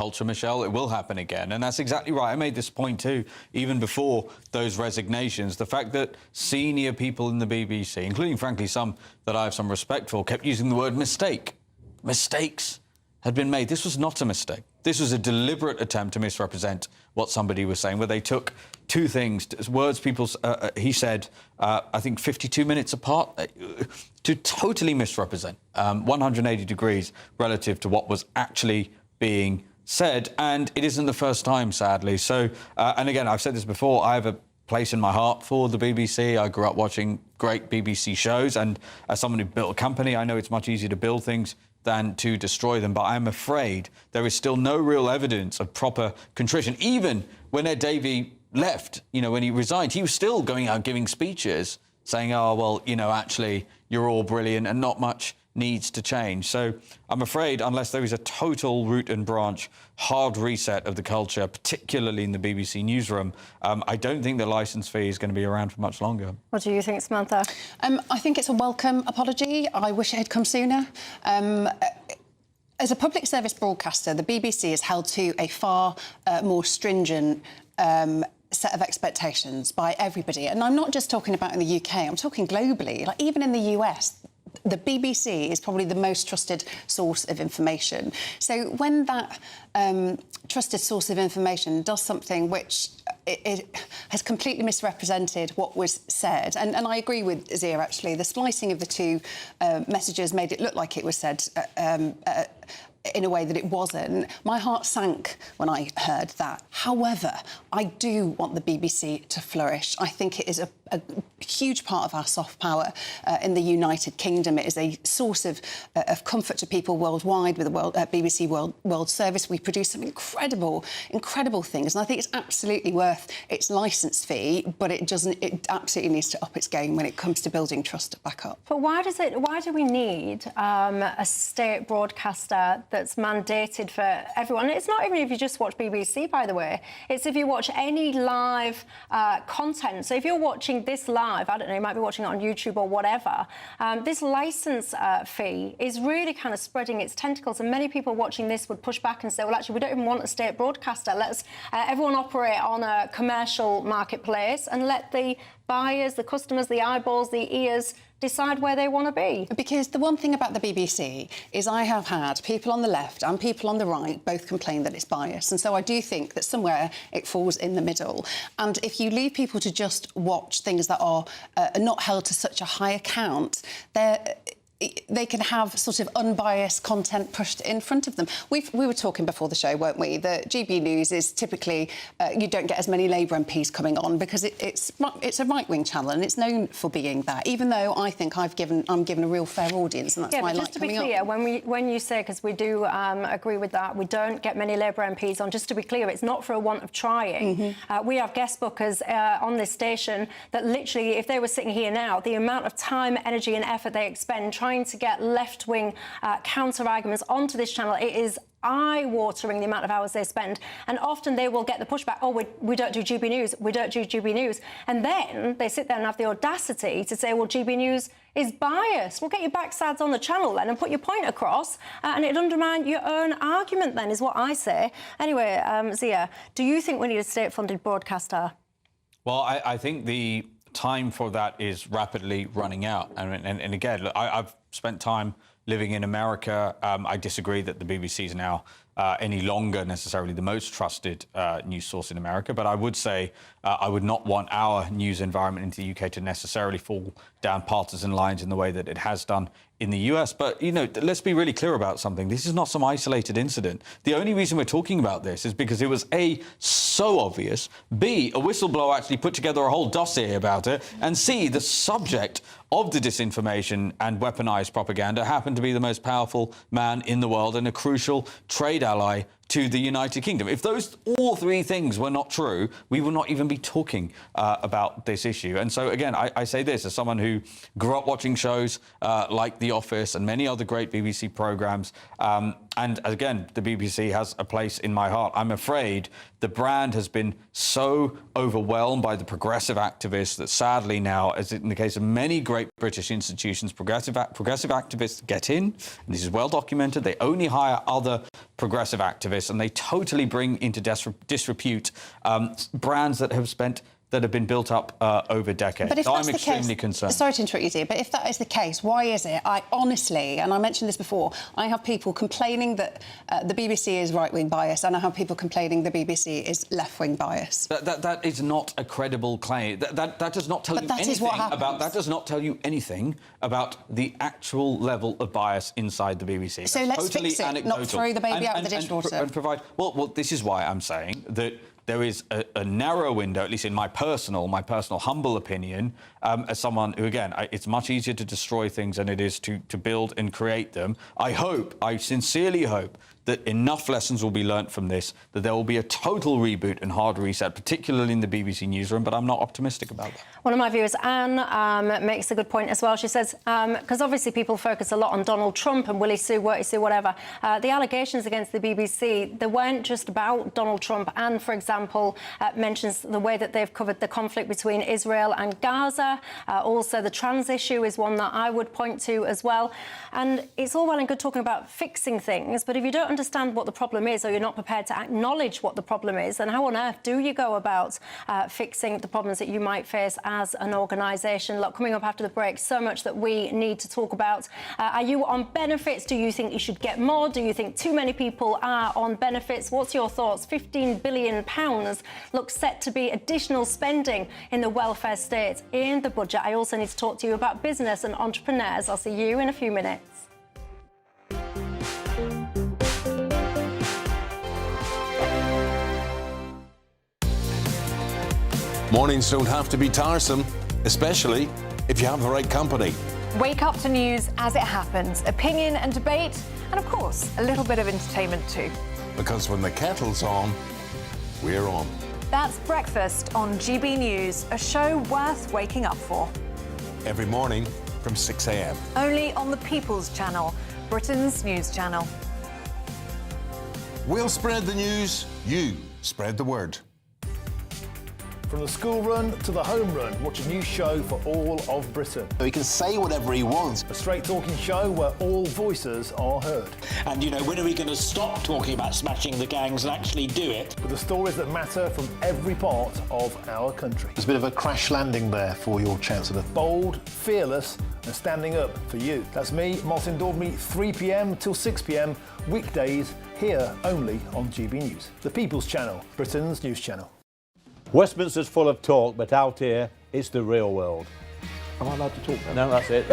culture, Michelle. It will happen again. And that's exactly right. I made this point too, even before those resignations. The fact that senior people in the BBC, including, frankly, some that I have some respect for, kept using the word mistake. Mistakes had been made. This was not a mistake. This was a deliberate attempt to misrepresent what somebody was saying, where they took two things, words he said, I think 52 minutes apart, to totally misrepresent 180 degrees relative to what was actually being said. And it isn't the first time, sadly. So, and again, I've said this before, I have a place in my heart for the BBC. I grew up watching great BBC shows, and as someone who built a company, I know it's much easier to build things than to destroy them. But I'm afraid there is still no real evidence of proper contrition. Even when Ed Davey left, when he resigned, he was still going out giving speeches saying, oh, well, actually, you're all brilliant and not much needs to change. So I'm afraid unless there is a total root and branch hard reset of the culture, particularly in the BBC newsroom, I don't think the licence fee is going to be around for much longer. What do you think, Samantha? I think it's a welcome apology. I wish it had come sooner. As a public service broadcaster, the BBC is held to a far more stringent set of expectations by everybody. And I'm not just talking about in the UK, I'm talking globally. Like, even in the US, the BBC is probably the most trusted source of information. So when that trusted source of information does something which it has completely misrepresented what was said, and I agree with Zia, actually, the splicing of the two messages made it look like it was said in a way that it wasn't. My heart sank when I heard that. However, I do want the BBC to flourish. I think it is a huge part of our soft power in the United Kingdom. It is a source of comfort to people worldwide with the BBC World Service. We produce some incredible things, and I think it's absolutely worth its licence fee, but it absolutely needs to up its game when it comes to building trust back up. But why do we need a state broadcaster that's mandated for everyone? And it's not even if you just watch BBC, by the way. It's if you watch any live content. So if you're watching this live, I don't know, you might be watching it on YouTube or whatever, this licence fee is really kind of spreading its tentacles, and many people watching this would push back and say, well, actually, we don't even want a state broadcaster. Let's everyone operate on a commercial marketplace and let the buyers, the customers, the eyeballs, the ears decide where they want to be. Because the one thing about the BBC is I have had people on the left and people on the right both complain that it's biased. And so I do think that somewhere it falls in the middle. And if you leave people to just watch things that are not held to such a high account, they can have sort of unbiased content pushed in front of them. We were talking before the show, weren't we? The GBNews is typically, you don't get as many Labour MPs coming on because it's a right-wing channel and it's known for being that, even though I think I'm given a real fair audience, and that's why I like coming on. Just to be clear, when you say, because we do agree with that, we don't get many Labour MPs on, just to be clear, it's not for a want of trying. Mm-hmm. We have guest bookers on this station that literally, if they were sitting here now, the amount of time, energy and effort they expend trying to get left-wing counter-arguments onto this channel, it is eye-watering the amount of hours they spend. And often they will get the pushback, oh, we don't do GB News, we don't do GB News. And then they sit there and have the audacity to say, well, GB News is biased. Well, get your backsides on the channel then and put your point across, and it'd undermine your own argument then, is what I say. Anyway, Zia, do you think we need a state-funded broadcaster? Well, I think the time for that is rapidly running out. And again, look, I've spent time living in America. I disagree that the BBC is now any longer necessarily the most trusted news source in America, but I would say I would not want our news environment into the UK to necessarily fall down partisan lines in the way that it has done in the US. But, let's be really clear about something. This is not some isolated incident. The only reason we're talking about this is because it was A, so obvious, B, a whistleblower actually put together a whole dossier about it, and C, the subject of the disinformation and weaponized propaganda happened to be the most powerful man in the world and a crucial trade ally to the United Kingdom. If those all three things were not true, we would not even be talking about this issue. And so, again, I say this as someone who grew up watching shows like The Office and many other great BBC programmes, and And again, the BBC has a place in my heart. I'm afraid the brand has been so overwhelmed by the progressive activists that sadly now, as in the case of many great British institutions, progressive activists get in, and this is well documented, they only hire other progressive activists, and they totally bring into disrepute brands that have been built up over decades. But if so that's I'm the extremely case, concerned. Sorry to interrupt you, dear, but if that is the case, why is it? I honestly, and I mentioned this before, I have people complaining that the BBC is right-wing biased, and I have people complaining the BBC is left-wing biased. That is not a credible claim. That does not tell you anything about. That does not tell you anything about the actual level of bias inside the BBC. So let's fix it, anecdotal. not throw the baby out with the dishwater. And provide. Well, this is why I'm saying that there is a narrow window, at least in my personal humble opinion, as someone who, again, it's much easier to destroy things than it is to build and create them. I sincerely hope that enough lessons will be learnt from this, that there will be a total reboot and hard reset, particularly in the BBC newsroom, but I'm not optimistic about that. One of my viewers, Anne, makes a good point as well. She says, because obviously people focus a lot on Donald Trump and will he sue, won't he sue, whatever. The allegations against the BBC, they weren't just about Donald Trump. Anne, for example, mentions the way that they've covered the conflict between Israel and Gaza. Also, the trans issue is one that I would point to as well. And it's all well and good talking about fixing things, but if you don't understand what the problem is, or you're not prepared to acknowledge what the problem is, then how on earth do you go about fixing the problems that you might face as an organisation? Look, coming up after the break, so much that we need to talk about. Are you on benefits? Do you think you should get more? Do you think too many people are on benefits? What's your thoughts? £15 billion looks set to be additional spending in the welfare state in the budget. I also need to talk to you about business and entrepreneurs. I'll see you in a few minutes. Mornings don't have to be tiresome, especially if you have the right company. Wake up to news as it happens, opinion and debate, and of course, a little bit of entertainment too. Because when the kettle's on, we're on. That's Breakfast on GB News, a show worth waking up for. Every morning from 6 a.m. Only on the People's Channel, Britain's news channel. We'll spread the news, you spread the word. From the school run to the home run, watch a new show for all of Britain. So he can say whatever he wants. A straight-talking show where all voices are heard. And, you know, when are we going to stop talking about smashing the gangs and actually do it? With the stories that matter from every part of our country. There's a bit of a crash landing there for your Chancellor. Bold, fearless and standing up for you. That's me, Martin Dewbs, 3 p.m. till 6 p.m, weekdays, here only on GB News. The People's Channel, Britain's news channel. Westminster's full of talk, but out here, it's the real world. Am I allowed to talk now? No, that's it.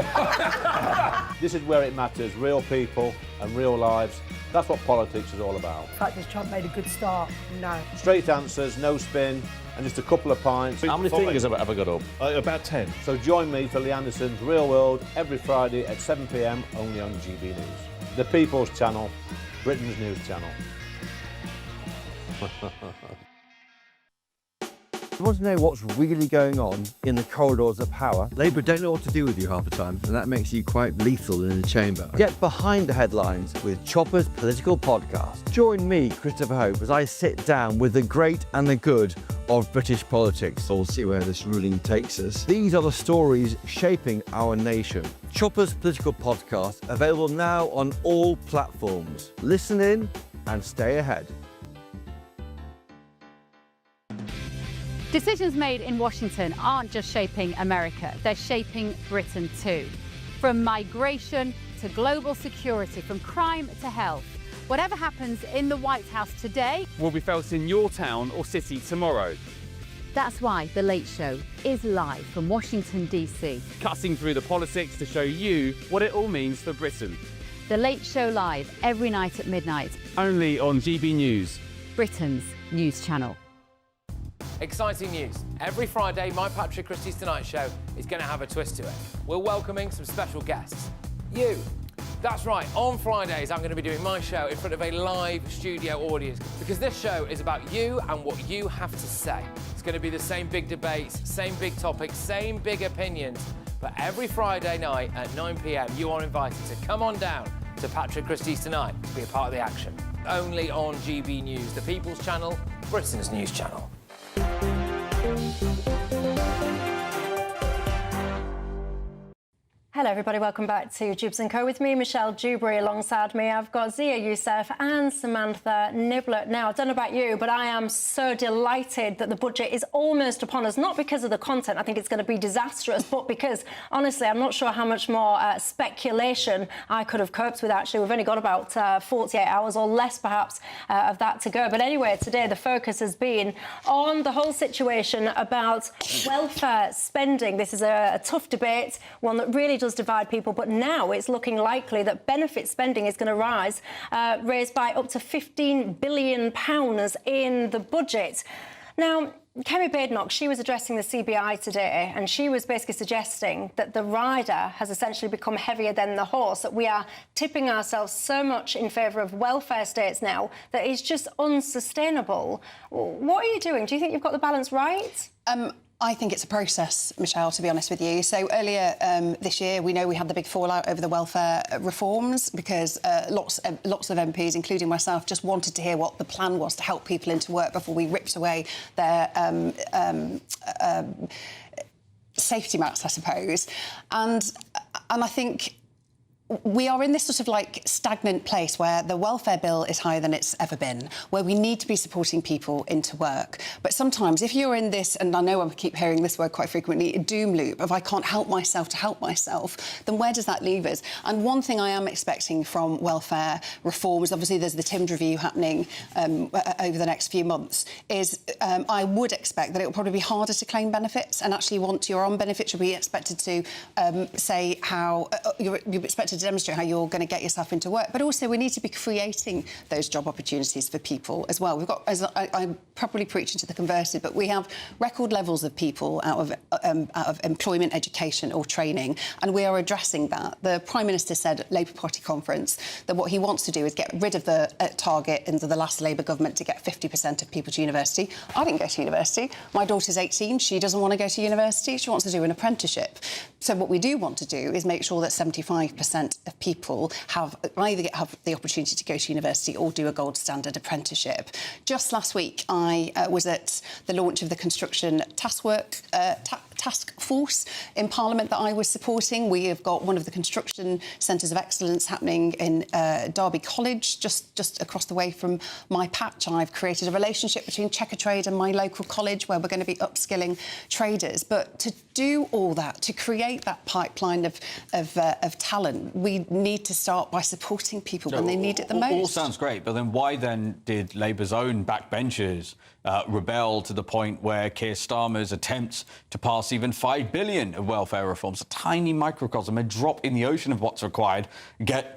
This is where it matters, real people and real lives. That's what politics is all about. The fact has Trump made a good start? No. Straight answers, no spin, and just a couple of pints. How many fingers have I got up? About 10. So join me for Lee Anderson's Real World every Friday at 7 p.m, only on GB News. The People's Channel, Britain's news channel. You want to know what's really going on in the corridors of power? Labour don't know what to do with you half the time, and that makes you quite lethal in the chamber. Get behind the headlines with Chopper's Political Podcast. Join me, Christopher Hope, as I sit down with the great and the good of British politics. We'll see where this ruling takes us. These are the stories shaping our nation. Chopper's Political Podcast, available now on all platforms. Listen in and stay ahead. Decisions made in Washington aren't just shaping America, they're shaping Britain too. From migration to global security, from crime to health. Whatever happens in the White House today will be felt in your town or city tomorrow. That's why The Late Show is live from Washington, DC. Cutting through the politics to show you what it all means for Britain. The Late Show live every night at midnight. Only on GB News, Britain's news channel. Exciting news. Every Friday, my Patrick Christie's Tonight Show is going to have a twist to it. We're welcoming some special guests. You. That's right, on Fridays I'm going to be doing my show in front of a live studio audience because this show is about you and what you have to say. It's going to be the same big debates, same big topics, same big opinions. But every Friday night at 9 p.m, you are invited to come on down to Patrick Christie's Tonight to be a part of the action. Only on GB News, the People's Channel, Britain's news channel. Hello, everybody. Welcome back to Dewbs & Co. With me, Michelle Dewberry. Alongside me, I've got Zia Youssef and Samantha Niblett. Now, I don't know about you, but I am so delighted that the budget is almost upon us, not because of the content. I think it's going to be disastrous, but because, honestly, I'm not sure how much more speculation I could have coped with, actually. We've only got about 48 hours or less, perhaps, of that to go. But anyway, today the focus has been on the whole situation about welfare spending. This is a tough debate, one that really does divide people, but now it's looking likely that benefit spending is going to raised by up to £15 billion in the budget. Now, Kemi Badenoch, she was addressing the CBI today, and she was basically suggesting that the rider has essentially become heavier than the horse, that we are tipping ourselves so much in favour of welfare states now that it's just unsustainable. What are you doing? Do you think you've got the balance right? I think it's a process, Michelle, to be honest with you. So earlier this year, we know we had the big fallout over the welfare reforms because lots of MPs, including myself, just wanted to hear what the plan was to help people into work before we ripped away their safety mats, I suppose. And I think we are in this sort of like stagnant place where the welfare bill is higher than it's ever been, where we need to be supporting people into work. But sometimes if you're in this, and I know I keep hearing this word quite frequently, a doom loop of I can't help myself to help myself, then where does that leave us? And one thing I am expecting from welfare reforms, obviously there's the TIMD review happening over the next few months, is I would expect that it will probably be harder to claim benefits, and actually once you're on benefits, you'll be expected to say how you're expected to demonstrate how you're going to get yourself into work. But also we need to be creating those job opportunities for people as well. We've got, as I'm probably preaching to the converted, but we have record levels of people out of employment, education or training, and we are addressing that. The Prime Minister said at Labour Party conference that what he wants to do is get rid of the target under the last Labour government to get 50% of people to university. I didn't go to university. My daughter's 18. She doesn't want to go to university. She wants to do an apprenticeship. So what we do want to do is make sure that 75% of people either have the opportunity to go to university or do a gold standard apprenticeship. Just last week, I was at the launch of the construction task force in Parliament that I was supporting. We have got one of the construction centres of excellence happening in Derby College, just across the way from my patch. I've created a relationship between Checkatrade and my local college where we're going to be upskilling traders. But to do all that, to create that pipeline of talent, we need to start by supporting people when they need it the most. All sounds great, but then why then did Labour's own backbenchers rebel to the point where Keir Starmer's attempts to pass even $5 billion of welfare reforms, a tiny microcosm, a drop in the ocean of what's required, get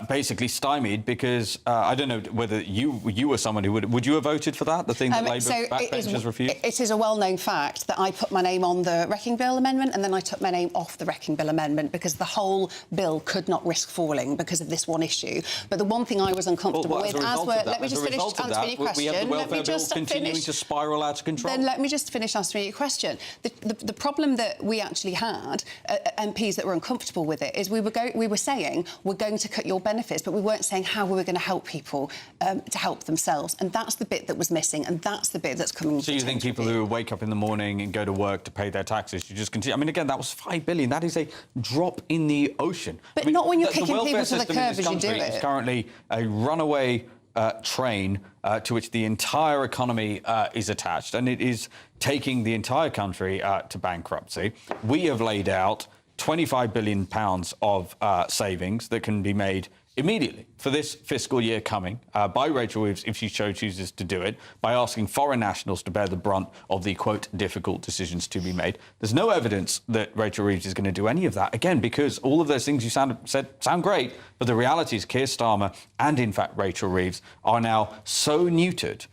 basically stymied because I don't know whether you were someone who would you have voted for that, the thing that Labour backbenchers refused? It is a well-known fact that I put my name on the Wrecking Bill amendment and then I took my name off the Wrecking Bill amendment because the whole bill could not risk falling because of this one issue. But the one thing I was uncomfortable with, let me just finish answering your question. We have the welfare bill continuing to spiral out of control. Then let me just finish answering your question. The problem that we actually had, MPs that were uncomfortable with it, is we were saying we're going to cut your benefits, but we weren't saying how we were going to help people to help themselves, and that's the bit that was missing, and that's the bit that's coming. So you think people who wake up in the morning and go to work to pay their taxes, you just continue? I mean, again, that was $5 billion. That is a drop in the ocean. But not when you're kicking people to the curb as you do it. It's currently a runaway train to which the entire economy is attached, and it is taking the entire country to bankruptcy. We have laid out £25 billion of savings that can be made immediately for this fiscal year coming by Rachel Reeves, if she chooses to do it, by asking foreign nationals to bear the brunt of the, quote, difficult decisions to be made. There's no evidence that Rachel Reeves is going to do any of that, again, because all of those things you said sound great, but the reality is Keir Starmer and, in fact, Rachel Reeves are now so neutered,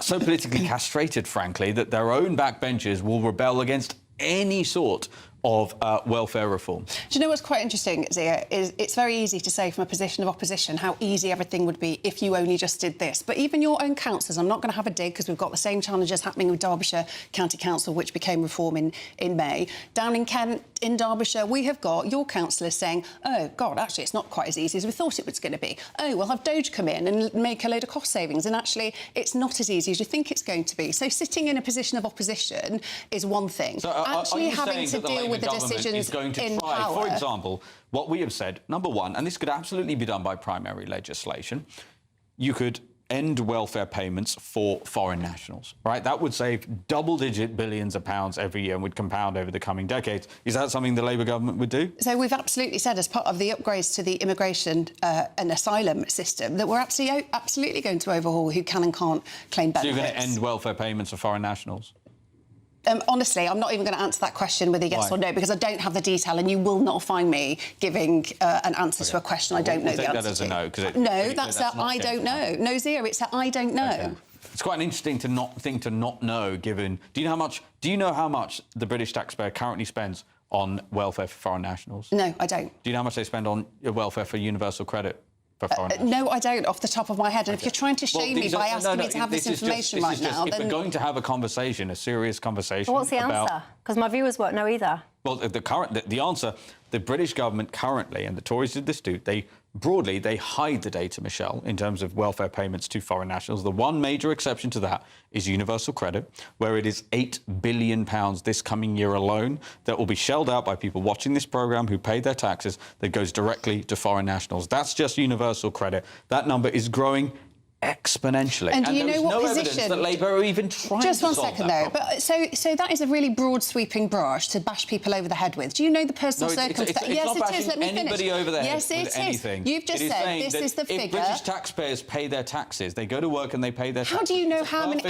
so politically castrated, frankly, that their own backbenchers will rebel against any sort of welfare reform. Do you know what's quite interesting, Zia, is it's very easy to say from a position of opposition how easy everything would be if you only just did this. But even your own councillors, I'm not going to have a dig because we've got the same challenges happening with Derbyshire County Council, which became reform in May. Down in Kent, in Derbyshire, we have got your councillors saying, oh, God, actually, it's not quite as easy as we thought it was going to be. Oh, we'll have Doge come in and make a load of cost savings. And actually, it's not as easy as you think it's going to be. So sitting in a position of opposition is one thing. So actually having to deal with the decisions is going to in try, power. for example, what we have said, number one, and this could absolutely be done by primary legislation, you could end welfare payments for foreign nationals, right? That would save double-digit billions of pounds every year and would compound over the coming decades. Is that something the Labour government would do? So we've absolutely said, as part of the upgrades to the immigration and asylum system, that we're absolutely going to overhaul who can and can't claim benefits. So you're going to end welfare payments for foreign nationals? Honestly, I'm not even going to answer that question whether yes or no, because I don't have the detail, and you will not find me giving an answer to a question I don't know the answer to. That as a no, because no, that's a I don't know. No, Zia, it's a I don't know. Okay. It's quite an interesting thing to not know, given. Do you know how much the British taxpayer currently spends on welfare for foreign nationals? No, I don't. Do you know how much they spend on welfare for universal credit? No, I don't, off the top of my head. And if you're trying to shame me by asking me to have this information right now, then... If we're going to have a conversation, a serious conversation... Well, what's the answer? Because my viewers won't know either. Well, the answer, the British government currently, and the Tories did this too, they hide the data, Michelle, in terms of welfare payments to foreign nationals. The one major exception to that is universal credit, where it is £8 billion this coming year alone that will be shelled out by people watching this programme who pay their taxes that goes directly to foreign nationals. That's just universal credit. That number is growing exponentially. And do you know what position? Evidence that Labour are even trying Just to one solve second, that though. problem. But so that is a really broad, sweeping brush to bash people over the head with. Do you know the personal circumstances? Yes, it is. Let me finish. Anybody over there yes, it is. Anything. You've just said this is the figure. If British taxpayers pay their taxes, they go to work and they pay their taxes. How do you know how many?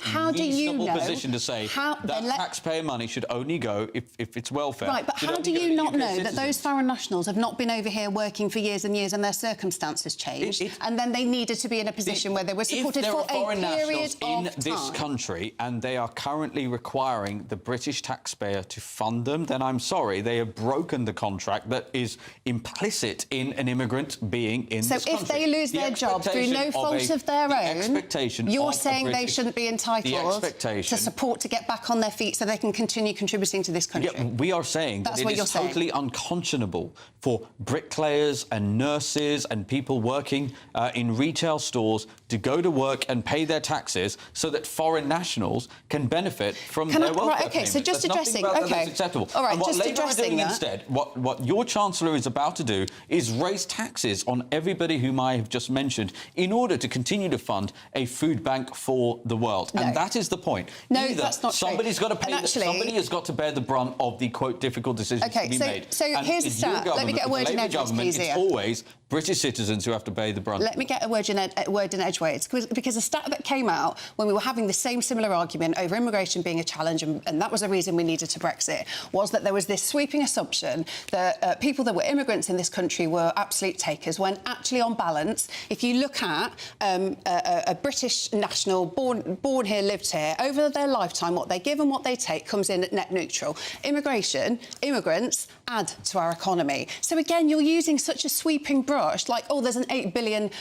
How do you know? Position to say that taxpayer money should only go if it's welfare. Right, but how do you not know that those foreign nationals have not been over here working for years and years and their circumstances changed, and then they needed to be in a position where they were supported for a period in of this time. country and they are currently requiring the British taxpayer to fund them, then I'm sorry, they have broken the contract that is implicit in an immigrant being in this country. So if they lose their job through no fault of their own, you're saying they shouldn't be entitled to support to get back on their feet so they can continue contributing to this country? Yeah, we are saying that it is totally unconscionable for bricklayers and nurses and people working in retail stores to go to work and pay their taxes so that foreign nationals can benefit from their welfare right, okay, payments. so just There's addressing... nothing about OK. that that's acceptable. All right, and what just Labour addressing are doing that... instead, what your Chancellor is about to do is raise taxes on everybody whom I have just mentioned in order to continue to fund a food bank for the world. No. And that is the point. No, Either that's not somebody's true. got to pay... somebody has got to bear the brunt of the, quote, difficult decisions to be made. So here's the stat. Let me get a word in edgeways, please, It's always British citizens who have to pay the brunt. Let me get a word in edgeways, because a stat that came out when we were having the similar argument over immigration being a challenge, and that was a reason we needed to Brexit, was that there was this sweeping assumption that people that were immigrants in this country were absolute takers, when actually, on balance, if you look at a British national born here, lived here, over their lifetime, what they give and what they take comes in at net neutral. Immigrants add to our economy. So again, you're using such a sweeping brush, like, oh, there's an $8 billion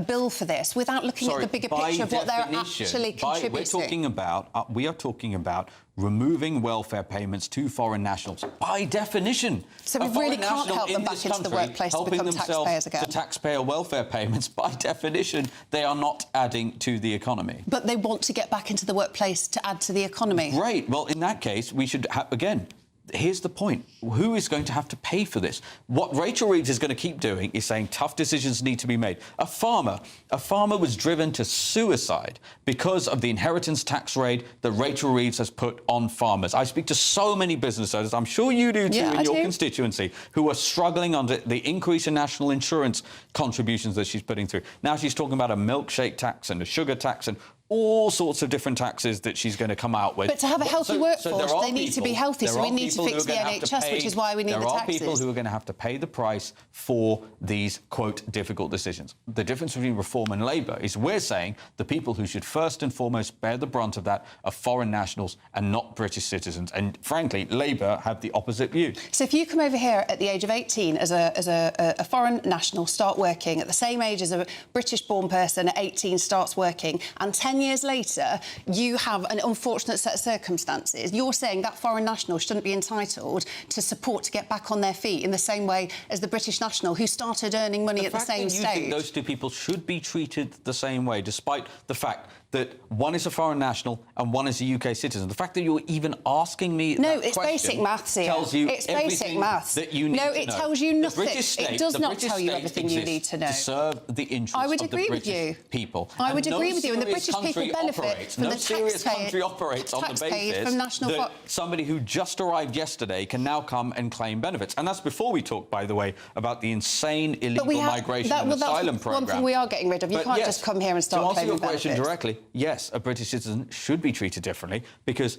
bill for this, without looking at the bigger picture of what they're actually contributing. We are talking about removing welfare payments to foreign nationals. By definition, so we really can't help them back into the workplace to become taxpayers again. To taxpayer welfare payments, by definition, they are not adding to the economy. But they want to get back into the workplace to add to the economy. Great. Well, in that case, we should again. Here's the point. Who is going to have to pay for this? What Rachel Reeves is going to keep doing is saying tough decisions need to be made. A farmer was driven to suicide because of the inheritance tax raid that Rachel Reeves has put on farmers. I speak to so many business owners, I'm sure you do too, in your constituency, who are struggling under the increase in national insurance contributions that she's putting through. Now she's talking about a milkshake tax and a sugar tax and all sorts of different taxes that she's going to come out with. But to have a healthy workforce, they need to be healthy, so we need to fix the NHS, which is why we need the taxes. There are people who are going to have to pay the price for these, quote, difficult decisions. The difference between Reform and Labour is we're saying the people who should first and foremost bear the brunt of that are foreign nationals and not British citizens. And frankly, Labour have the opposite view. So if you come over here at the age of 18 as a foreign national, start working at the same age as a British-born person at 18 starts working, and 10 years later you have an unfortunate set of circumstances, you're saying that foreign national shouldn't be entitled to support to get back on their feet in the same way as the British national who started earning money at the same stage. You think those two people should be treated the same way, despite the fact that one is a foreign national and one is a UK citizen. The fact that you're even asking me no, it's basic maths here. Tells you it's basic maths. That you need no, to it know. tells you nothing. State, it does not tell you everything you need to know. To serve the interests of the British people. I would agree with you, and the British people benefit from the serious country operates on the basis that somebody who just arrived yesterday can now come and claim benefits. And that's before we talk, by the way, about the insane illegal migration and asylum programme. One thing we are getting rid of. You can't just come here and start claiming benefits. To answer your question directly, yes, a British citizen should be treated differently because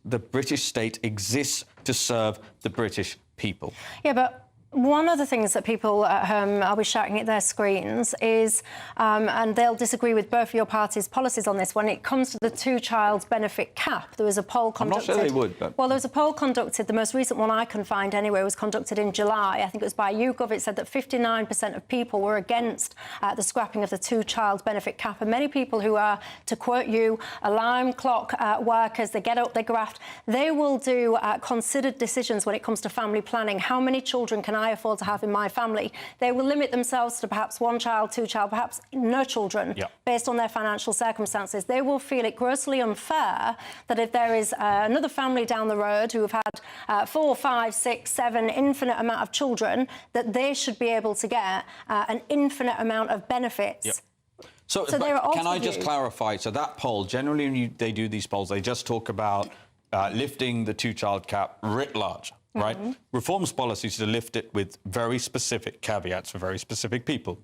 the British state exists to serve the British people. Yeah, but one of the things that people at home are shouting at their screens is, and they'll disagree with both of your party's policies on this, when it comes to the two-child benefit cap. There was a poll conducted... I'm not sure they would, but... Well, there was a poll conducted, the most recent one I can find anyway, was conducted in July. I think it was by YouGov. It said that 59% of people were against the scrapping of the two-child benefit cap. And many people who are, to quote you, alarm clock workers, they get up, they graft, they will do considered decisions when it comes to family planning. How many children can I afford to have in my family? They will limit themselves to perhaps one child, two child, perhaps no children, based on their financial circumstances. They will feel it grossly unfair that if there is another family down the road who have had 4, 5, 6, 7, infinite amount of children, that they should be able to get an infinite amount of benefits. So can I just clarify? So that poll, generally when they do these polls, they just talk about lifting the two-child cap writ large. Right? Reform's policy is to lift it with very specific caveats for very specific people.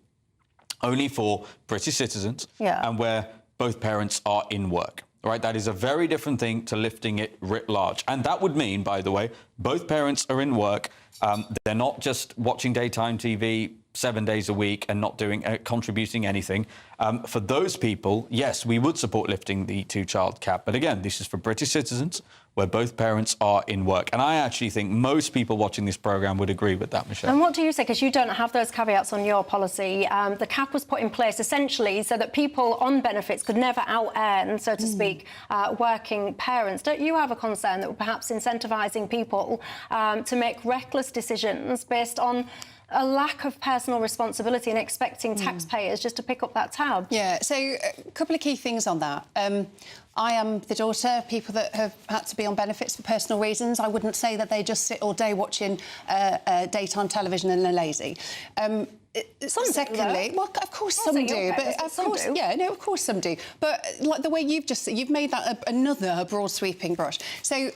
Only for British citizens and where both parents are in work. Right? That is a very different thing to lifting it writ large. And that would mean, by the way, both parents are in work. They're not just watching daytime TV 7 days a week and not doing contributing anything. For those people, yes, we would support lifting the two-child cap. But again, this is for British citizens where both parents are in work. And I actually think most people watching this programme would agree with that, Michelle. And what do you say? Because you don't have those caveats on your policy. The cap was put in place essentially so that people on benefits could never out-earn, so to speak, working parents. Don't you have a concern that we're perhaps incentivising people to make reckless decisions based on a lack of personal responsibility and expecting taxpayers just to pick up that tab? Yeah, so a couple of key things on that. I am the daughter of people that have had to be on benefits for personal reasons. I wouldn't say that they just sit all day watching daytime television and are lazy. Secondly, well, of course some do, but of course, of course some do. But like the way you've made that another broad sweeping brush. So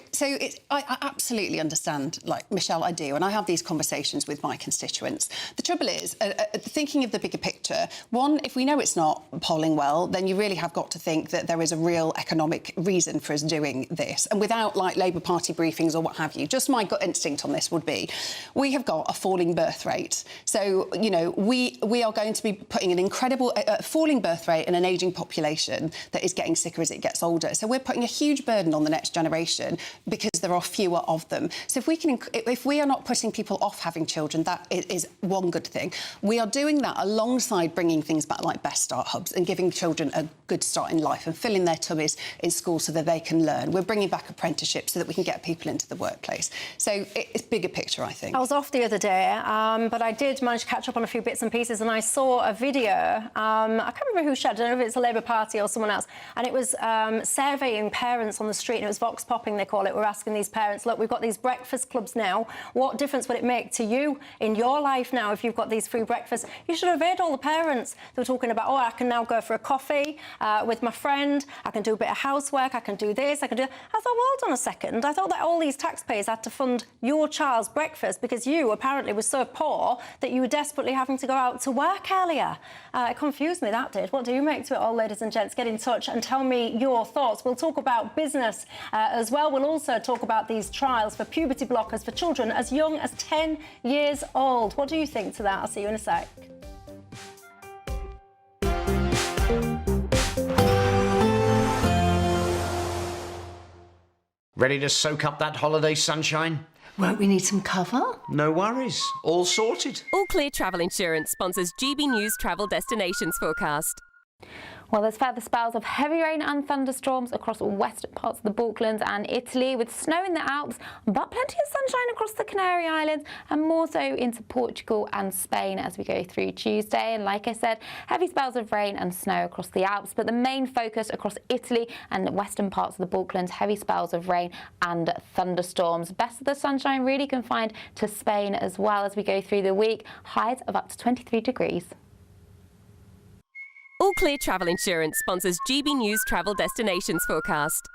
I absolutely understand, like Michelle, I do, and I have these conversations with my constituents. The trouble is, thinking of the bigger picture. One, if we know it's not polling well, then you really have got to think that there is a real economic reason for us doing this, and without like Labour Party briefings or what have you. Just my gut instinct on this would be, we have got a falling birth rate. So you know. We are going to be putting an incredible falling birth rate in an ageing population that is getting sicker as it gets older. So we're putting a huge burden on the next generation because there are fewer of them. So if we are not putting people off having children, that is one good thing. We are doing that alongside bringing things back like Best Start hubs and giving children a good start in life and filling their tummies in school so that they can learn. We're bringing back apprenticeships so that we can get people into the workplace. So it's bigger picture, I think. I was off the other day, but I did manage to catch up on a few bits and pieces, and I saw a video. I can't remember who shared. I don't know if it's a Labour Party or someone else, and it was surveying parents on the street, and it was vox popping, they call it. We're asking these parents, look, we've got these breakfast clubs now. What difference would it make to you in your life now if you've got these free breakfasts? You should have heard all the parents. They were talking about, oh, I can now go for a coffee with my friend. I can do a bit of housework. I can do this. I can do. I thought, well, hold on a second. I thought that all these taxpayers had to fund your child's breakfast because you apparently were so poor that you were desperately having having to go out to work earlier. It confused me, that did. What do you make to it all, ladies and gents? Get in touch and tell me your thoughts. We'll talk about business as well. We'll also talk about these trials for puberty blockers for children as young as 10 years old. What do you think to that? I'll see you in a sec. Ready to soak up that holiday sunshine? Won't we need some cover? No worries, all sorted. All Clear Travel Insurance sponsors GB News Travel Destinations Forecast. Well, there's further spells of heavy rain and thunderstorms across western parts of the Balkans and Italy, with snow in the Alps, but plenty of sunshine across the Canary Islands and more so into Portugal and Spain as we go through Tuesday. And like I said, heavy spells of rain and snow across the Alps, but the main focus across Italy and western parts of the Balkans, heavy spells of rain and thunderstorms. Best of the sunshine really confined to Spain as well as we go through the week, highs of up to 23 degrees. All Clear Travel Insurance sponsors GB News Travel Destinations Forecast.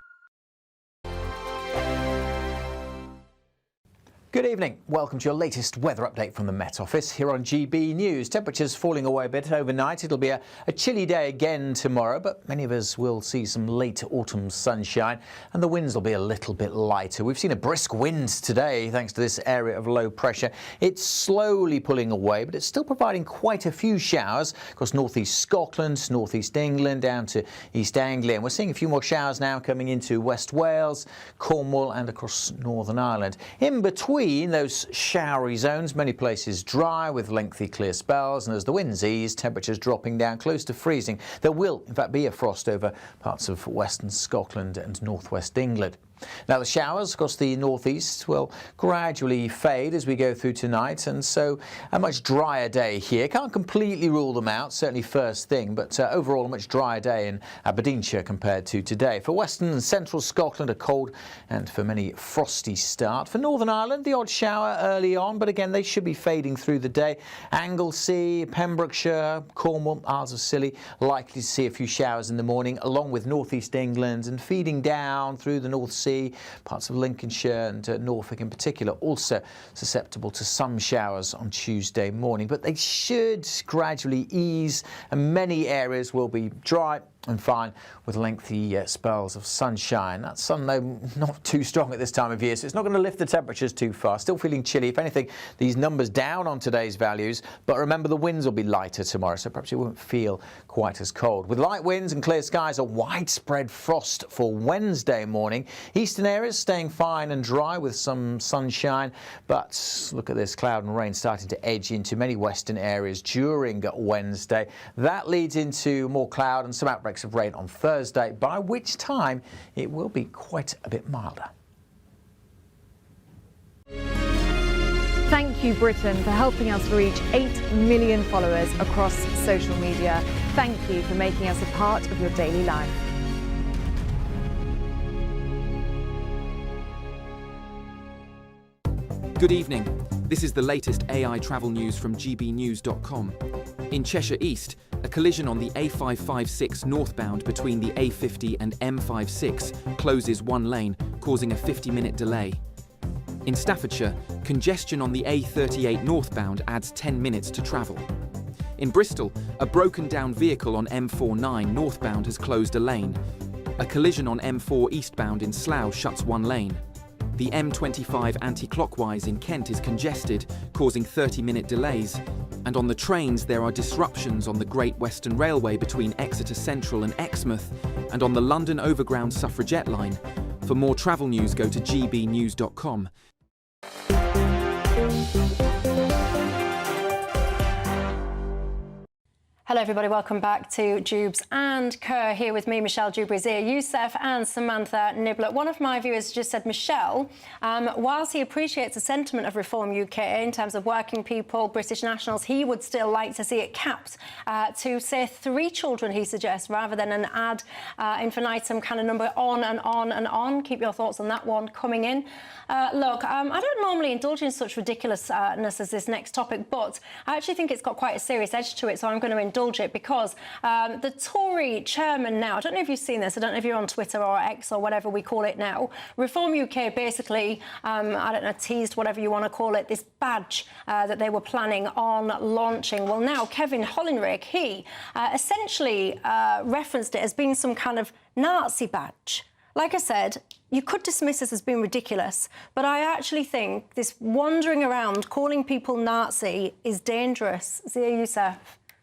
Good evening. Welcome to your latest weather update from the Met Office here on GB News. Temperatures falling away a bit overnight. It'll be a chilly day again tomorrow, but many of us will see some late autumn sunshine and the winds will be a little bit lighter. We've seen a brisk wind today thanks to this area of low pressure. It's slowly pulling away, but it's still providing quite a few showers across northeast Scotland, northeast England, down to East Anglia. And we're seeing a few more showers now coming into West Wales, Cornwall and across Northern Ireland. In between those showery zones, many places dry with lengthy clear spells, and as the winds ease, temperatures dropping down close to freezing. There will, in fact, be a frost over parts of western Scotland and northwest England. Now, the showers across the northeast will gradually fade as we go through tonight, and so a much drier day here. Can't completely rule them out, certainly first thing, but overall a much drier day in Aberdeenshire compared to today. For western and central Scotland, a cold and for many frosty start. For Northern Ireland, the odd shower early on, but again they should be fading through the day. Anglesey, Pembrokeshire, Cornwall, Isles of Scilly, likely to see a few showers in the morning, along with northeast England, and feeding down through the North Sea. Parts of Lincolnshire and Norfolk in particular also susceptible to some showers on Tuesday morning, but they should gradually ease and many areas will be dry and fine with lengthy spells of sunshine. That sun, though, not too strong at this time of year, so it's not going to lift the temperatures too far. Still feeling chilly. If anything, these numbers down on today's values, but remember the winds will be lighter tomorrow, so perhaps it won't feel quite as cold. With light winds and clear skies, a widespread frost for Wednesday morning. Eastern areas staying fine and dry with some sunshine, but look at this, cloud and rain starting to edge into many western areas during Wednesday. That leads into more cloud and some outbreaks of rain on Thursday, by which time it will be quite a bit milder. Thank you, Britain, for helping us reach 8 million followers across social media. Thank you for making us a part of your daily life. Good evening. This is the latest AI travel news from GBNews.com. In Cheshire East, a collision on the A556 northbound between the A50 and M56 closes one lane, causing a 50-minute delay. In Staffordshire, congestion on the A38 northbound adds 10 minutes to travel. In Bristol, a broken-down vehicle on M49 northbound has closed a lane. A collision on M4 eastbound in Slough shuts one lane. The M25 anti-clockwise in Kent is congested, causing 30-minute delays. And on the trains, there are disruptions on the Great Western Railway between Exeter Central and Exmouth, and on the London Overground Suffragette line. For more travel news, go to gbnews.com. Hello everybody, welcome back to Dewbs and Kerr. Here with me, Michelle Dewberry, Youssef and Samantha Niblett. One of my viewers just said, Michelle, whilst he appreciates the sentiment of Reform UK in terms of working people, British nationals, he would still like to see it capped to, say, 3 children, he suggests, rather than an ad infinitum kind of number on and on and on. Keep your thoughts on that one coming in. Look, I don't normally indulge in such ridiculousness as this next topic, but I actually think it's got quite a serious edge to it, so I'm going to indulge it, because the Tory chairman now, I don't know if you've seen this, I don't know if you're on Twitter or X or whatever we call it now, Reform UK basically, I don't know, teased, whatever you want to call it, this badge that they were planning on launching. Well, now Kevin Hollinrigg, he essentially referenced it as being some kind of Nazi badge. Like I said, you could dismiss this as being ridiculous, but I actually think this wandering around calling people Nazi is dangerous. Zia Youssef.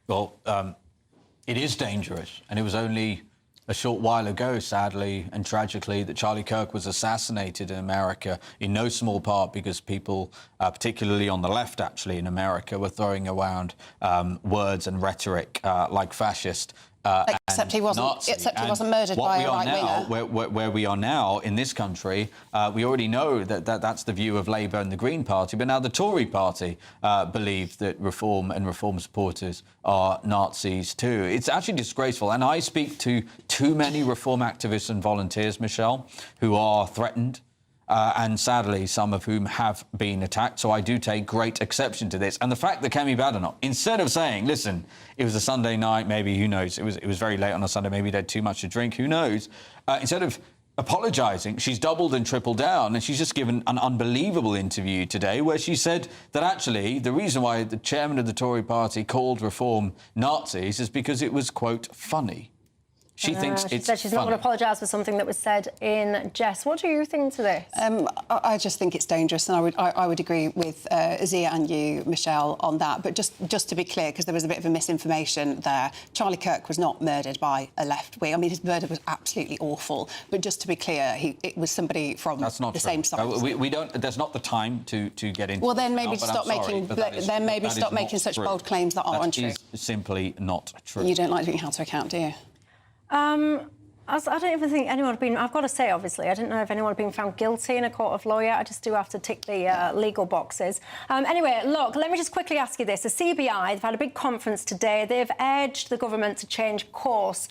Well, it is dangerous, and it was only a short while ago, sadly and tragically, that Charlie Kirk was assassinated in America, in no small part because people, particularly on the left, actually, in America, were throwing around words and rhetoric like fascist. Except he wasn't. Nazi. Except he wasn't murdered by a right winger. Where we are now in this country, we already know that that's the view of Labour and the Green Party. But now the Tory Party believe that Reform and Reform supporters are Nazis too. It's actually disgraceful. And I speak to too many Reform activists and volunteers, Michelle, who are threatened. And sadly, some of whom have been attacked. So I do take great exception to this. And the fact that Kemi Badenoch, instead of saying, listen, it was a Sunday night, maybe, who knows, it was very late on a Sunday, maybe they had too much to drink, who knows, instead of apologising, she's doubled and tripled down, and she's just given an unbelievable interview today where she said that actually the reason why the chairman of the Tory party called Reform Nazis is because it was, quote, funny. She thinks she it's said she's funny. not going to apologise for something that was said in jest. What do you think to this? I just think it's dangerous, and I would agree with Zia and you, Michelle, on that. But just to be clear, because there was a bit of a misinformation there, Charlie Kirk was not murdered by a left wing. I mean, his murder was absolutely awful. But just to be clear, it was somebody from the same side. We don't. There's not the time to get into. Well, then it maybe now, stop making. Then maybe stop making such bold claims that aren't untrue. That is simply not true. You don't like being held to account, do you? I don't even think anyone had been... I've got to say, obviously, I didn't know if anyone had been found guilty in a court of law yet. I just do have to tick the legal boxes. Anyway, look, let me just quickly ask you this. The CBI, they've had a big conference today. They've urged the government to change course.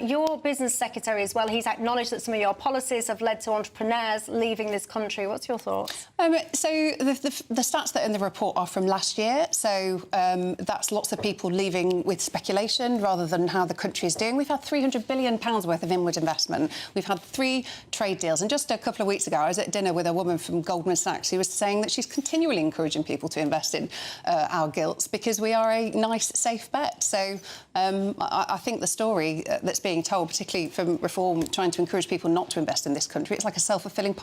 Your business secretary as well, he's acknowledged that some of your policies have led to entrepreneurs leaving this country. What's your thoughts? So the stats that are in the report are from last year. So that's lots of people leaving with speculation rather than how the country is doing. We've had £300 billion worth of inward investment. We've had 3 trade deals. And just a couple of weeks ago, I was at dinner with a woman from Goldman Sachs who was saying that she's continually encouraging people to invest in our gilts because we are a nice, safe bet. So I think the story that's being told, particularly from Reform, trying to encourage people not to invest in this country, it's like a self-fulfilling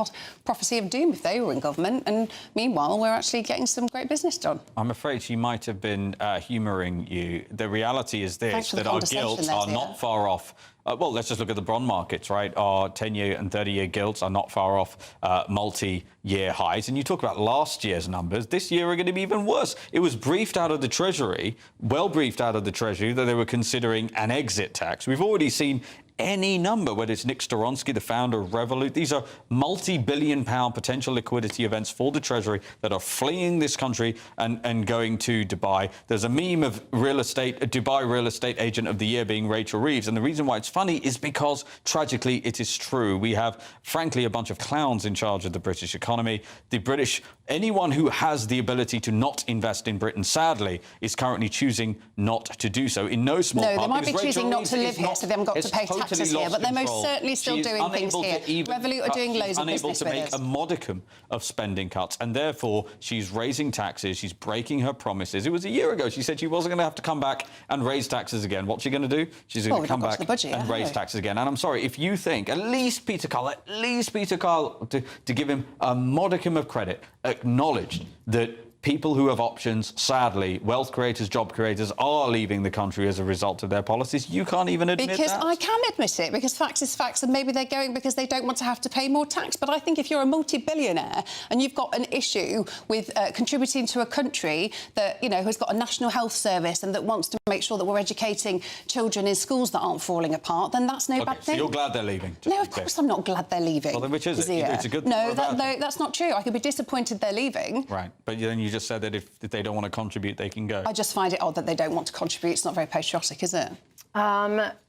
prophecy of doom if they were in government. And meanwhile, we're actually getting some great business done. I'm afraid she might have been humouring you. The reality is this, that our gilts are not far off. Well, let's just look at the bond markets, right? Our 10-year and 30-year gilts are not far off multi-year highs. And you talk about last year's numbers. This year are going to be even worse. It was briefed out of the Treasury, well briefed out of the Treasury, that they were considering an exit tax. We've already seen any number, whether it's Nick Storonsky, the founder of Revolut. These are multi-billion-pound potential liquidity events for the Treasury that are fleeing this country and going to Dubai. There's a meme of a Dubai real estate agent of the year being Rachel Reeves. And the reason why it's funny is because, tragically, it is true. We have, frankly, a bunch of clowns in charge of the British economy. The British, anyone who has the ability to not invest in Britain, sadly, is currently choosing not to do so, in no small part. No, they might be choosing not to live here, so they haven't got to pay taxes here, but they're most certainly still doing things here. Revolut are doing loads of business with us. She's unable to make a modicum of spending cuts, and therefore she's raising taxes, she's breaking her promises. It was a year ago she said she wasn't going to have to come back and raise taxes again. What's she going to do? She's going to come back and raise taxes again. And I'm sorry, if you think, at least Peter Kyle, to give him a modicum of credit, acknowledged that people who have options, sadly, wealth creators, job creators, are leaving the country as a result of their policies. You can't even admit that. Because I can admit it, because facts is facts, and maybe they're going because they don't want to have to pay more tax. But I think if you're a multi-billionaire and you've got an issue with contributing to a country that, you know, has got a national health service and that wants to make sure that we're educating children in schools that aren't falling apart, then that's no bad thing. So you're glad they're leaving? No, of course I'm not glad they're leaving. Well, then which is it? It's a good thing. No, that's not true. I could be disappointed they're leaving. Right, but then you just said that if they don't want to contribute, they can go. I just find it odd that they don't want to contribute. It's not very patriotic, is it?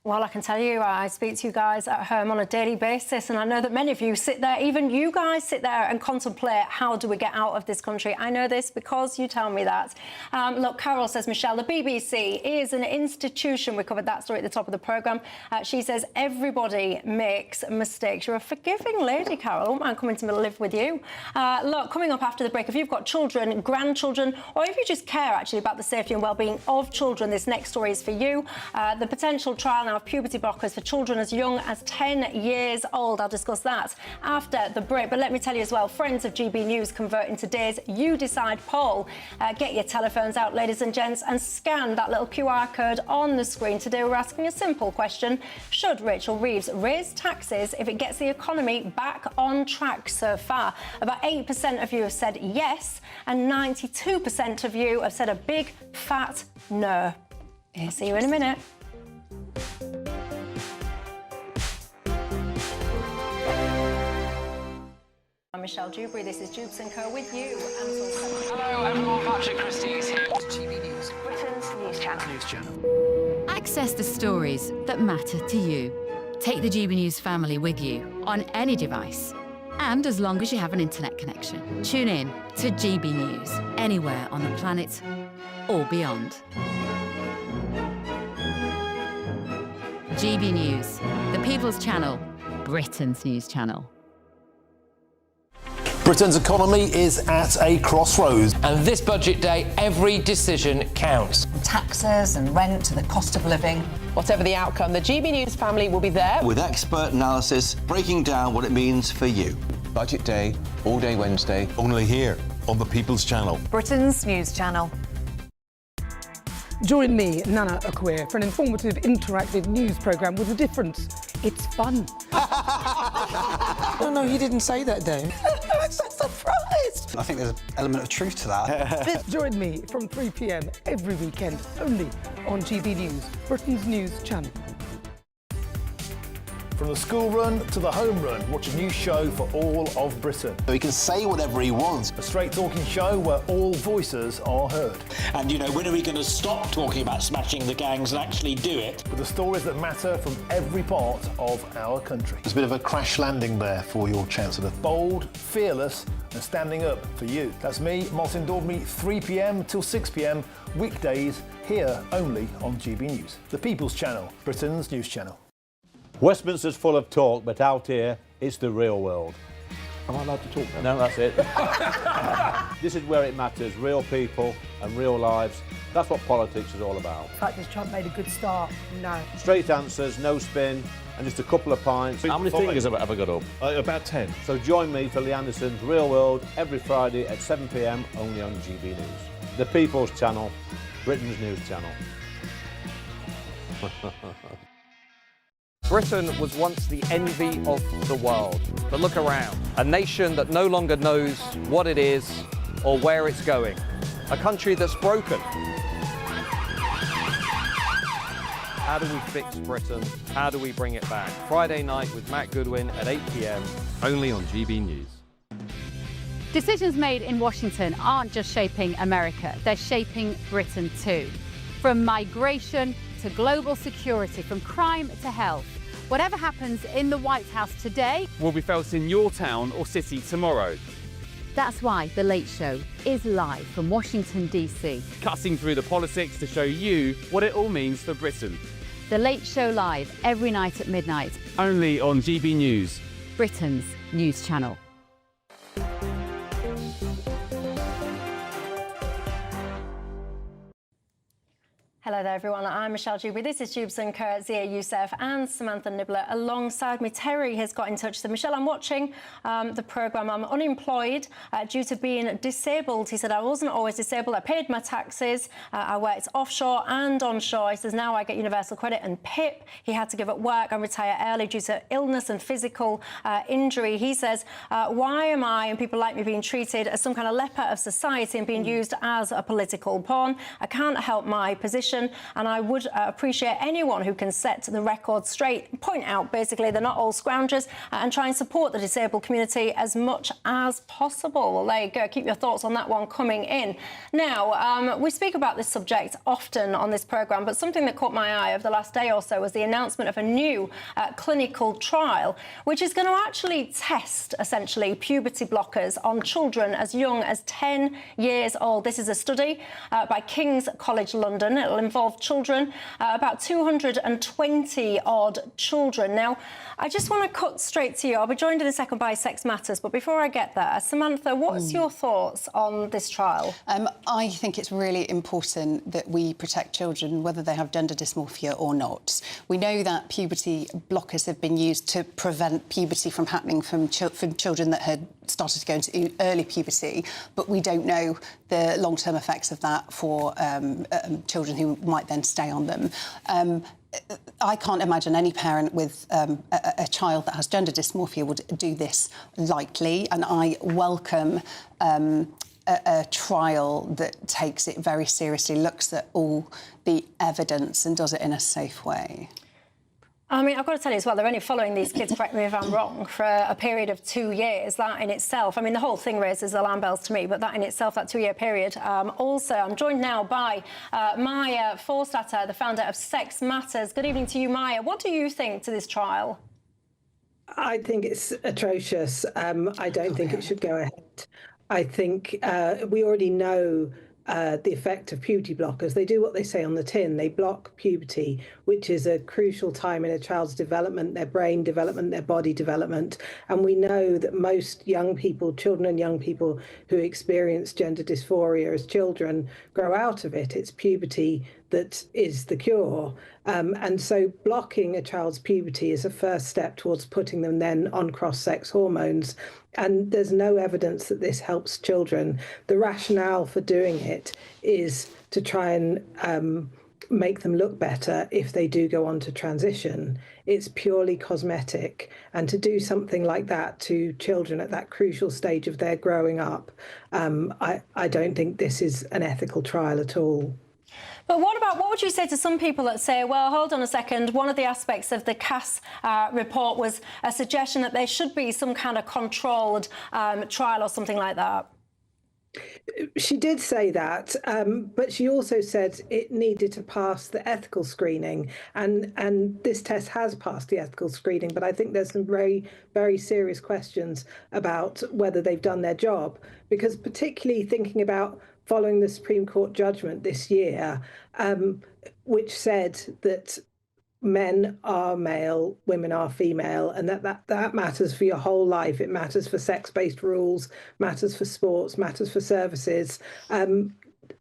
Well, I can tell you, I speak to you guys at home on a daily basis, and I know that many of you sit there, even you guys sit there and contemplate, how do we get out of this country? I know this because you tell me that. Look, Carol says, Michelle, the BBC is an institution. We covered that story at the top of the programme. She says, everybody makes mistakes. You're a forgiving lady, Carol. I won't mind coming to live with you. Look, coming up after the break, if you've got children, grandchildren, or if you just care, actually, about the safety and well-being of children, this next story is for you. The potential trial now of puberty blockers for children as young as 10 years old. I'll discuss that after the break. But let me tell you as well, friends of GB News converting today's You Decide poll. Get your telephones out, ladies and gents, and scan that little QR code on the screen. Today we're asking a simple question. Should Rachel Reeves raise taxes if it gets the economy back on track? So far, about 8% of you have said yes, and 92% of you have said a big fat no. I'll see you in a minute. I'm Michelle Dewberry. This is Dewbs & Co with you. Hello everyone, Patrick Christie is here. GB News, Britain's news channel. Access the stories that matter to you. Take the GB News family with you on any device. And as long as you have an internet connection, tune in to GB News anywhere on the planet or beyond. GB News, the People's Channel, Britain's news channel. Britain's economy is at a crossroads. And this budget day, every decision counts. Taxes and rent to the cost of living. Whatever the outcome, the GB News family will be there with expert analysis breaking down what it means for you. Budget day, all day Wednesday. Only here on the People's Channel. Britain's news channel. Join me, Nana Akwe, for an informative, interactive news programme with a difference. It's fun. No, he didn't say that, Dave. I'm so surprised. I think there's an element of truth to that. Join me from 3 p.m. every weekend, only on GB News, Britain's news channel. From the school run to the home run, watch a new show for all of Britain. So he can say whatever he wants. A straight talking show where all voices are heard. And, you know, when are we going to stop talking about smashing the gangs and actually do it? With the stories that matter from every part of our country. There's a bit of a crash landing there for your Chancellor. Bold, fearless and standing up for you. That's me, Martin Dewberry, 3 p.m. till 6 p.m. weekdays, here only on GB News. The People's Channel, Britain's news channel. Westminster's full of talk, but out here, it's the real world. Am I allowed to talk now? No, that's it. This is where it matters, real people and real lives. That's what politics is all about. In fact, has Trump made a good start? No. Straight answers, no spin, and just a couple of pints. How many fingers have I got up? About 10. So join me for Lee Anderson's Real World every Friday at 7 p.m. only on GB News. The People's Channel, Britain's news channel. Britain was once the envy of the world. But look around. A nation that no longer knows what it is or where it's going. A country that's broken. How do we fix Britain? How do we bring it back? Friday night with Matt Goodwin at 8 p.m. only on GB News. Decisions made in Washington aren't just shaping America, they're shaping Britain too. From migration to global security, from crime to health. Whatever happens in the White House today will be felt in your town or city tomorrow. That's why The Late Show is live from Washington, D.C. Cutting through the politics to show you what it all means for Britain. The Late Show live every night at midnight. Only on GB News, Britain's news channel. Hello there, everyone. I'm Michelle Dewberry. This is Dewbs & Co, Zia Youssef and Samantha Nibbler alongside me. Terry has got in touch. So, Michelle, I'm watching the programme. I'm unemployed due to being disabled. He said, I wasn't always disabled. I paid my taxes. I worked offshore and onshore. He says, now I get universal credit and PIP. He had to give up work and retire early due to illness and physical injury. He says, why am I and people like me being treated as some kind of leper of society and being used as a political pawn? I can't help my position. station, and I would appreciate anyone who can set the record straight, point out basically they're not all scroungers, and try and support the disabled community as much as possible. Well, there you go. Keep your thoughts on that one coming in. Now, we speak about this subject often on this programme, but something that caught my eye over the last day or so was the announcement of a new clinical trial, which is going to actually test, essentially, puberty blockers on children as young as 10 years old. This is a study by King's College London. It'll involve children, about 220-odd children. Now, I just want to cut straight to you. I'll be joined in a second by Sex Matters, but before I get there, Samantha, what's your thoughts on this trial? I think it's really important that we protect children, whether they have gender dysmorphia or not. We know that puberty blockers have been used to prevent puberty from happening from children that had started to go into early puberty, but we don't know the long-term effects of that for children who might then stay on them. I can't imagine any parent with a child that has gender dysmorphia would do this lightly, and I welcome a trial that takes it very seriously, looks at all the evidence and does it in a safe way. I mean, I've got to tell you as well, they're only following these kids, correct me if I'm wrong, for a period of 2 years. That in itself, I mean, the whole thing raises alarm bells to me, but that in itself, that 2-year period. Also, I'm joined now by Maya Forstatter, the founder of Sex Matters. Good evening to you, Maya. What do you think to this trial? I think it's atrocious. I don't think it should go ahead. I think we already know the effect of puberty blockers. They do what they say on the tin. They block puberty, which is a crucial time in a child's development, their brain development, their body development. And we know that most young people, children and young people who experience gender dysphoria as children, grow out of it. It's puberty that is the cure. And so blocking a child's puberty is a first step towards putting them then on cross-sex hormones. And there's no evidence that this helps children. The rationale for doing it is to try and make them look better if they do go on to transition. It's purely cosmetic. And to do something like that to children at that crucial stage of their growing up, I don't think this is an ethical trial at all. But what would you say to some people that say, well, hold on a second, one of the aspects of the Cass report was a suggestion that there should be some kind of controlled trial or something like that? She did say that, but she also said it needed to pass the ethical screening, and this test has passed the ethical screening, but I think there's some very, very serious questions about whether they've done their job, because particularly thinking about following the Supreme Court judgment this year, which said that men are male, women are female, and that matters for your whole life. It matters for sex-based rules, matters for sports, matters for services.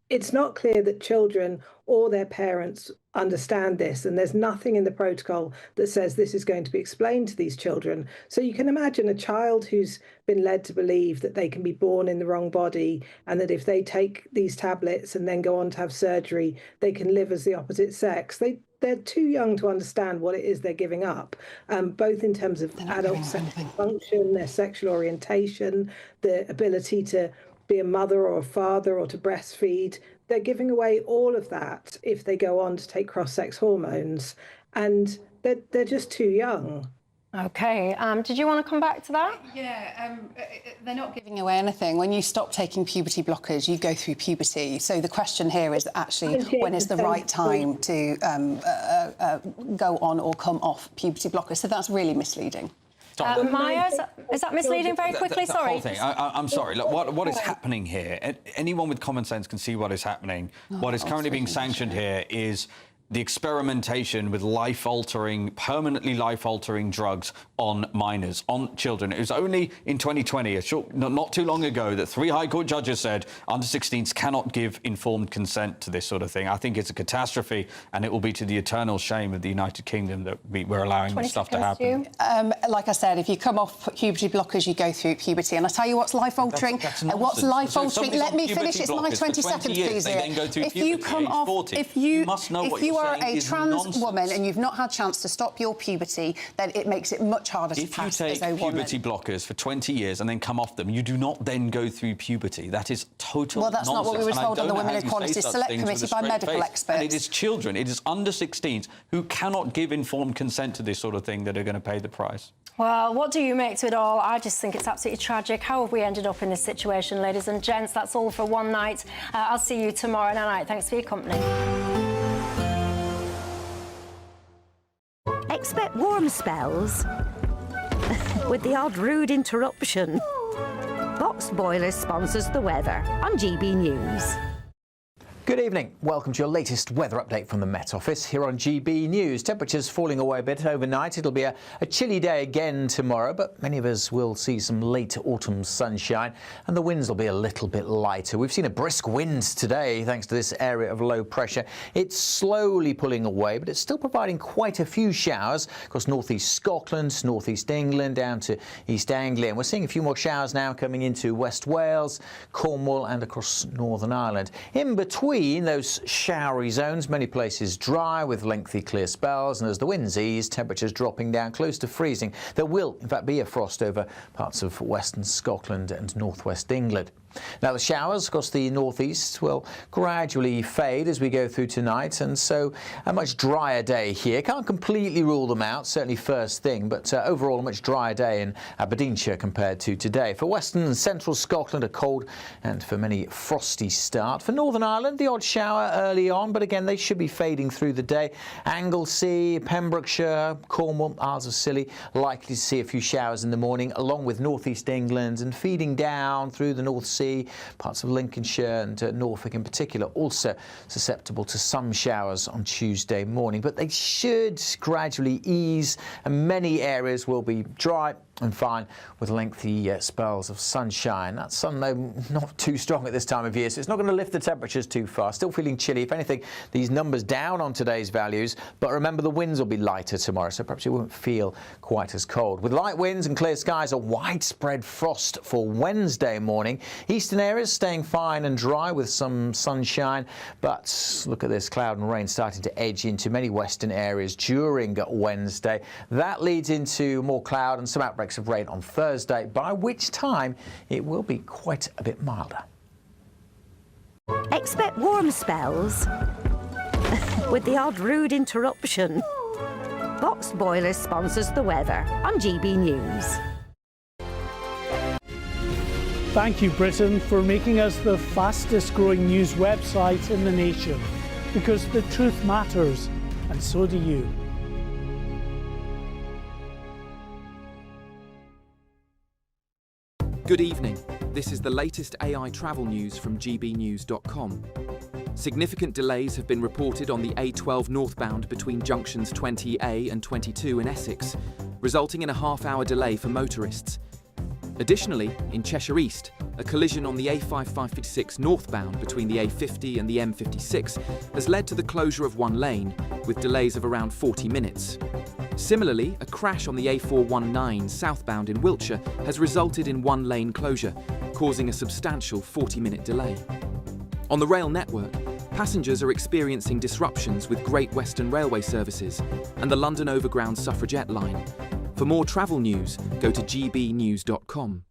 It's not clear that children or their parents understand this, and there's nothing in the protocol that says this is going to be explained to these children. So you can imagine a child who's been led to believe that they can be born in the wrong body, and that if they take these tablets and then go on to have surgery, they can live as the opposite sex. They're too young to understand what it is they're giving up, both in terms of adult sexual function, their sexual orientation, the ability to be a mother or a father or to breastfeed. They're giving away all of that if they go on to take cross-sex hormones, and they're just too young. OK. Did you want to come back to that? Yeah, they're not giving away anything. When you stop taking puberty blockers, you go through puberty. So the question here is actually when is the right time to go on or come off puberty blockers. So that's really misleading. Maya, is that misleading? Very quickly, sorry. Whole thing. I'm sorry. Look, what is happening here? Anyone with common sense can see what is happening. What is currently being sanctioned here is the experimentation with permanently life-altering drugs on minors, on children. It was only in 2020, not too long ago, that 3 High Court judges said under-16s cannot give informed consent to this sort of thing. I think it's a catastrophe, and it will be to the eternal shame of the United Kingdom that we're allowing this stuff to happen. Like I said, if you come off puberty blockers, you go through puberty. And I tell you what's life-altering. What's life-altering? Let me finish. It's my 20 seconds, please. They then go through puberty, if you come off, 40. if you must know what you you're are saying a is trans nonsense. woman and you've not had a chance to stop your puberty, then it makes it much harder to If you pass take as a woman. puberty blockers for 20 years and then come off them, you do not then go through puberty. That is total Well, that's nonsense. not what we were And I told on don't the know Women how you Equality say such Select things with Committee a by straight medical face. experts. And it is children, it is under 16s who cannot give informed consent to this sort of thing that are going to pay the price. Well, what do you make to it all? I just think it's absolutely tragic. How have we ended up in this situation, ladies and gents? That's all for one night. I'll see you tomorrow night. Thanks for your company. Expect warm spells with the odd rude interruption. Box Boiler sponsors the weather on GB News. Good evening. Welcome to your latest weather update from the Met Office here on GB News. Temperatures falling away a bit overnight. It'll be a chilly day again tomorrow, but many of us will see some late autumn sunshine and the winds will be a little bit lighter. We've seen a brisk wind today thanks to this area of low pressure. It's slowly pulling away, but it's still providing quite a few showers across northeast Scotland, northeast England, down to East Anglia. And we're seeing a few more showers now coming into West Wales, Cornwall and across Northern Ireland. In between those showery zones, many places dry with lengthy clear spells, and as the winds ease, temperatures dropping down close to freezing. There will, in fact, be a frost over parts of western Scotland and northwest England. Now, the showers across the northeast will gradually fade as we go through tonight, and so a much drier day here. Can't completely rule them out, certainly first thing, but overall a much drier day in Aberdeenshire compared to today. For western and central Scotland, a cold and for many frosty start. For Northern Ireland, the odd shower early on, but again they should be fading through the day. Anglesey, Pembrokeshire, Cornwall, Isles of Scilly, likely to see a few showers in the morning, along with northeast England, and feeding down through the North Sea. Parts of Lincolnshire and Norfolk in particular also susceptible to some showers on Tuesday morning, but they should gradually ease and many areas will be dry and fine with lengthy spells of sunshine. That sun, though, not too strong at this time of year, so it's not going to lift the temperatures too far. Still feeling chilly. If anything, these numbers down on today's values, but remember the winds will be lighter tomorrow, so perhaps you won't feel quite as cold. With light winds and clear skies, a widespread frost for Wednesday morning. Eastern areas staying fine and dry with some sunshine, but look at this, cloud and rain starting to edge into many western areas during Wednesday. That leads into more cloud and some outbreaks of rain on Thursday, by which time it will be quite a bit milder. Expect warm spells with the odd rude interruption. Box Boiler sponsors the weather on GB News. Thank you, Britain, for making us the fastest growing news website in the nation, because the truth matters, and so do you. Good evening. This is the latest AI travel news from GBNews.com. Significant delays have been reported on the A12 northbound between junctions 20A and 22 in Essex, resulting in a half-hour delay for motorists. Additionally, in Cheshire East, a collision on the A5556 northbound between the A50 and the M56 has led to the closure of one lane, with delays of around 40 minutes. Similarly, a crash on the A419 southbound in Wiltshire has resulted in one lane closure, causing a substantial 40-minute delay. On the rail network, passengers are experiencing disruptions with Great Western Railway services and the London Overground Suffragette line. For more travel news, go to gbnews.com.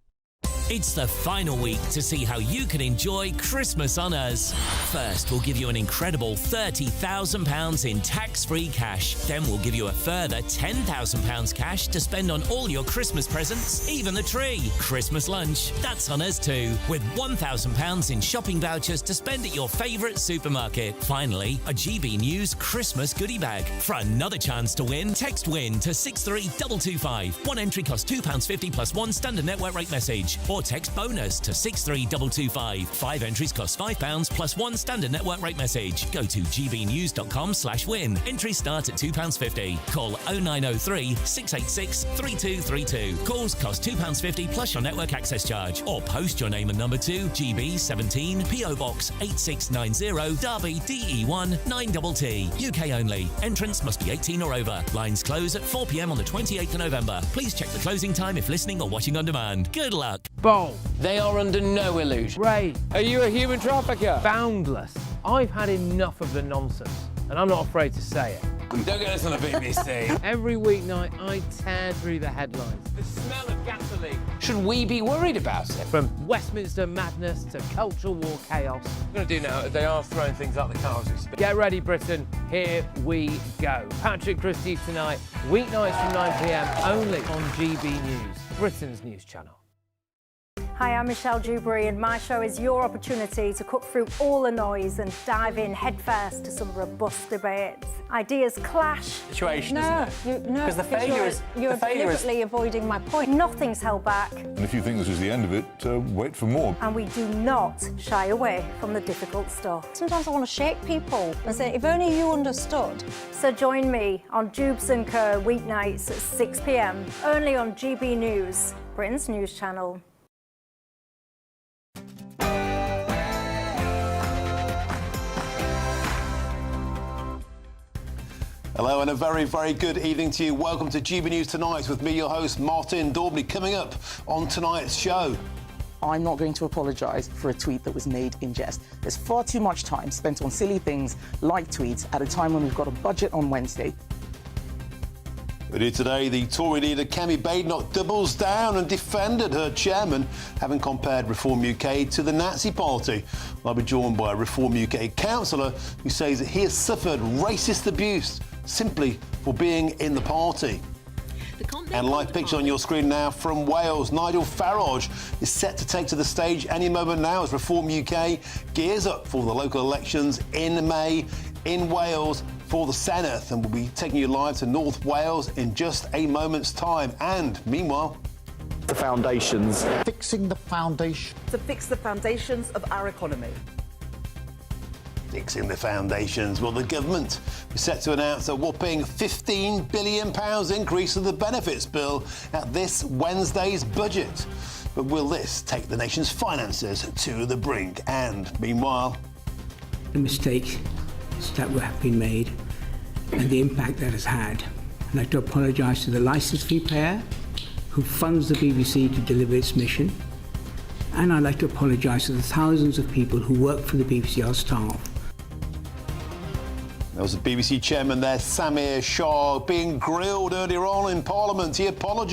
It's the final week to see how you can enjoy Christmas on us. First, we'll give you an incredible £30,000 in tax-free cash. Then we'll give you a further £10,000 cash to spend on all your Christmas presents, even the tree. Christmas lunch, that's on us too, with £1,000 in shopping vouchers to spend at your favourite supermarket. Finally, a GB News Christmas goodie bag. For another chance to win, text WIN to 63225. One entry costs £2.50 plus one standard network rate message. Or text BONUS to 63225. 5 entries cost £5 plus one standard network rate message. Go to gbnews.com/win. Entries start at £2.50. Call 0903 686 3232. Calls cost £2.50 plus your network access charge. Or post your name and number to GB17 PO Box 8690 Derby DE1 9TT. UK only. Entrance must be 18 or over. Lines close at 4 p.m. on the 28th of November. Please check the closing time if listening or watching on demand. Good luck. Bold. They are under no illusion. Ray. Are you a human trafficker? Boundless. I've had enough of the nonsense. and I'm not afraid to say it. Don't get this on the BBC. Every weeknight, I tear through the headlines. The smell of gasoline. Should we be worried about it? From Westminster madness to cultural war chaos. What we're going to do now, they are throwing things up the car as we speak. Get ready, Britain. Here we go. Patrick Christie's Tonight, weeknights from 9 p.m, only on GB News, Britain's news channel. Hi, I'm Michelle Dewberry, and my show is your opportunity to cut through all the noise and dive in headfirst to some robust debates. Ideas clash. Situation, no, isn't it? No, Because the failure is... You're deliberately avoiding my point. Nothing's held back. And if you think this is the end of it, wait for more. And we do not shy away from the difficult stuff. Sometimes I want to shake people and say, if only you understood. So join me on Dewbs & Co. weeknights at 6 p.m, only on GB News, Britain's news channel. Hello and a very, very good evening to you. Welcome to GB News Tonight with me, your host, Martin Dewberry. Coming up on tonight's show. I'm not going to apologise for a tweet that was made in jest. There's far too much time spent on silly things like tweets at a time when we've got a budget on Wednesday. Earlier today, the Tory leader Kemi Badenoch doubles down and defended her chairman, having compared Reform UK to the Nazi Party. I'll be joined by a Reform UK councillor who says that he has suffered racist abuse simply for being in the party. And live picture on your screen now from Wales. Nigel Farage is set to take to the stage any moment now as Reform UK gears up for the local elections in May in Wales for the Senedd, and we'll be taking you live to North Wales in just a moment's time. And meanwhile, the foundations. Fixing the foundation. To fix the foundations of our economy. Fixing the foundations. Well, the government is set to announce a whopping £15 billion increase to the benefits bill at this Wednesday's budget. But will this take the nation's finances to the brink? And meanwhile, the mistakes that have been made and the impact that has had. I'd like to apologise to the licence fee payer who funds the BBC to deliver its mission, and I'd like to apologise to the thousands of people who work for the BBC, our staff. There was a BBC chairman there, Samir Shah, being grilled earlier on in Parliament. He apologised.